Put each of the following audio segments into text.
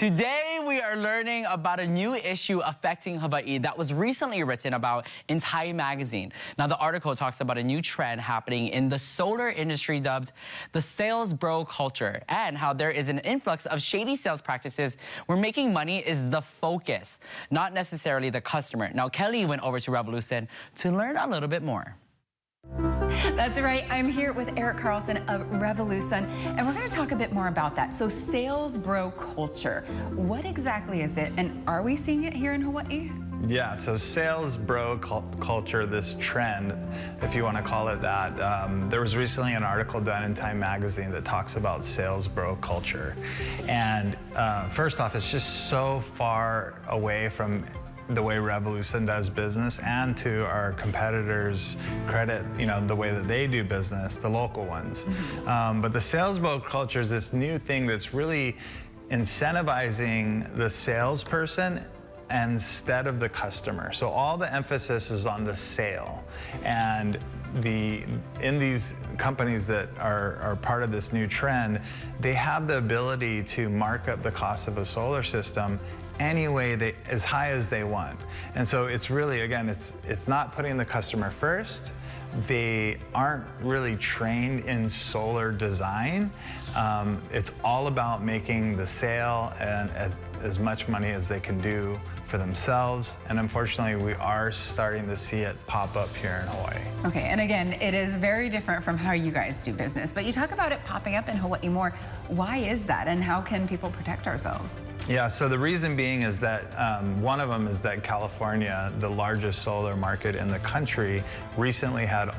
Today, we are learning about a new issue affecting Hawaii that was recently written about in Time Magazine. Now, the article talks about a new trend happening in the solar industry dubbed the sales bro culture, and how there is an influx of shady sales practices where making money is the focus, not necessarily the customer. Now, Kelly went over to Revolution to learn a little bit more. That's right. I'm here with Eric Carlson of Revolution, and we're going to talk a bit more about that. So, sales bro culture. What exactly is it, and are we seeing it here in Hawaii? Yeah, so sales bro culture, this trend, if you want to call it that, there was recently an article done in Time Magazine that talks about sales bro culture. And first off, it's just so far away from the way Revolution does business, and to our competitors' credit, you know, the way that they do business, the local ones. But the sales bro culture is this new thing that's really incentivizing the salesperson instead of the customer. So all the emphasis is on the sale. And in these companies that are part of this new trend, they have the ability to mark up the cost of a solar system anyway, as high as they want. And so it's really, again, it's not putting the customer first. They aren't really trained in solar design. It's all about making the sale and as much money as they can do for themselves. And unfortunately, we are starting to see it pop up here in Hawaii. Okay, and again, it is very different from how you guys do business, but you talk about it popping up in Hawaii more. Why is that, and how can people protect ourselves? Yeah, so the reason being is that one of them is that California, the largest solar market in the country, recently had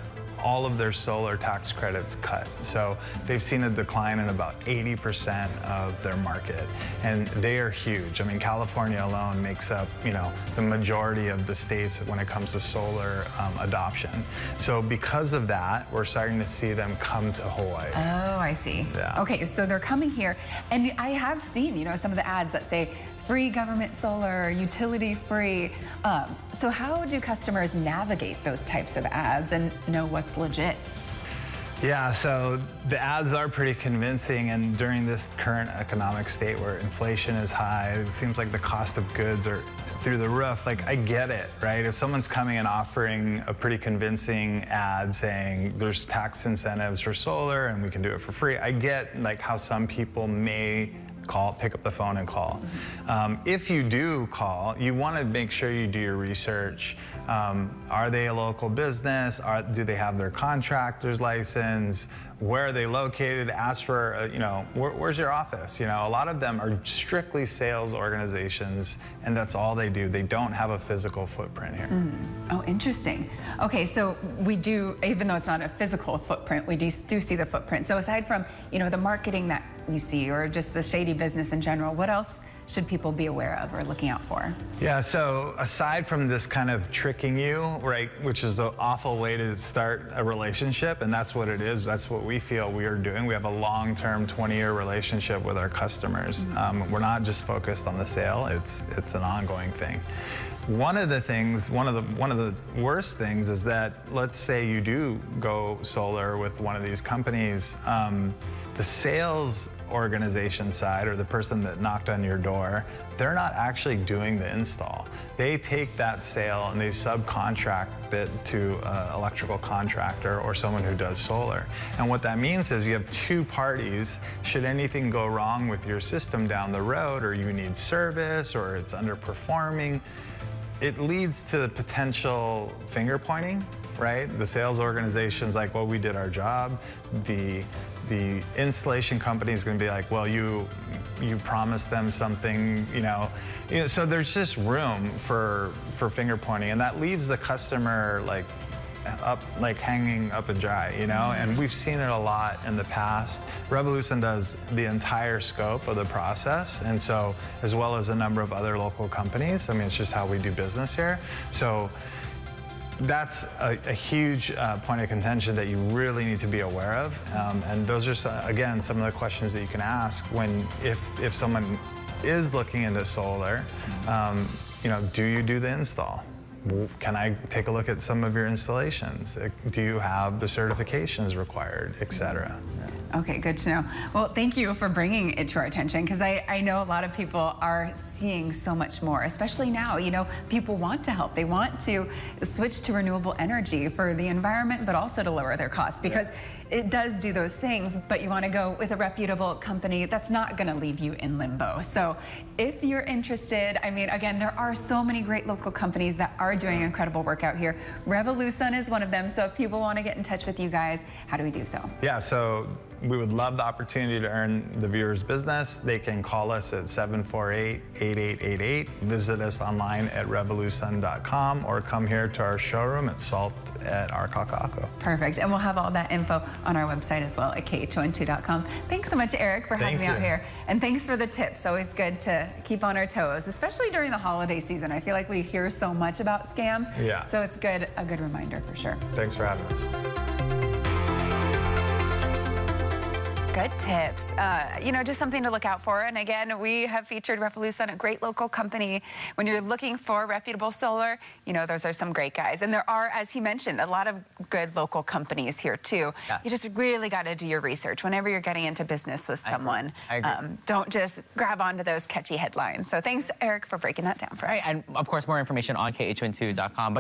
all of their solar tax credits cut. So they've seen a decline in about 80% of their market, and they are huge. I mean, California alone makes up, you know, the majority of the states when it comes to solar adoption. So because of that, we're starting to see them come to Hawaii. Oh, I see. Yeah. Okay, so they're coming here, and I have seen, you know, some of the ads that say free government solar, utility free. So how do customers navigate those types of ads and know what's legit? Yeah, so the ads are pretty convincing, and during this current economic state where inflation is high, it seems like the cost of goods are through the roof. Like, I get it, right? If someone's coming and offering a pretty convincing ad saying there's tax incentives for solar and we can do it for free, I get like how some people may pick up the phone and call. If you do call, you want to make sure you do your research. Are they a local business? Do they have their contractor's license? Where are they located? Ask for, you know, where's your office? You know, a lot of them are strictly sales organizations, and that's all they do. They don't have a physical footprint here. Oh, interesting. Okay, so we do, even though it's not a physical footprint, we do see the footprint. So aside from, you know, the marketing that we see, or just the shady business in general, what else should people be aware of or looking out for? Yeah, so aside from this kind of tricking you, right, which is an awful way to start a relationship, and that's what it is, that's what we feel we are doing. We have a long-term 20-year relationship with our customers. We're not just focused on the sale, it's an ongoing thing. One of the worst things is that, let's say you do go solar with one of these companies, the sales organization side, or the person that knocked on your door, they're not actually doing the install. They take that sale and they subcontract it to an electrical contractor or someone who does solar. And what that means is you have two parties. Should anything go wrong with your system down the road, or you need service, or it's underperforming, it leads to the potential finger pointing, right? The sales organization's like, well, we did our job. The installation company is going to be like, well, you promised them something, you know. So there's just room for finger pointing, and that leaves the customer like hanging up and dry, you know. And we've seen it a lot in the past. Revolution does the entire scope of the process, and so, as well as a number of other local companies. I mean, it's just how we do business here. So that's a huge point of contention that you really need to be aware of. And those are, again, some of the questions that you can ask if someone is looking into solar. You know, do you do the install? Can I take a look at some of your installations? Do you have the certifications required, et cetera? Okay, good to know. Well, thank you for bringing it to our attention, because I know a lot of people are seeing so much more, especially now. You know, people want to help. They want to switch to renewable energy for the environment, but also to lower their costs, because it does do those things, but you want to go with a reputable company that's not going to leave you in limbo. So if you're interested, I mean, again, there are so many great local companies that are doing incredible work out here. Revolusun is one of them. So if people want to get in touch with you guys, how do we do so? Yeah, so we would love the opportunity to earn the viewer's business. They can call us at 748-8888, visit us online at revolusun.com, or come here to our showroom at Salt at Arcacauco. Perfect. And we'll have all that info on our website as well at kh12.com. Thanks so much, Eric, for having me out here. And thanks for the tips. Always good to keep on our toes, especially during the holiday season. I feel like we hear so much about scams. Yeah. So it's good, a good reminder for sure. Thanks for having us. Good tips. You know, just something to look out for. And again, we have featured Revolusun, a great local company. When you're looking for reputable solar, you know, those are some great guys. And there are, as he mentioned, a lot of good local companies here too. Yeah. You just really got to do your research whenever you're getting into business with someone. I agree. Don't just grab onto those catchy headlines. So thanks, Eric, for breaking that down for us. And of course, more information on kh12.com.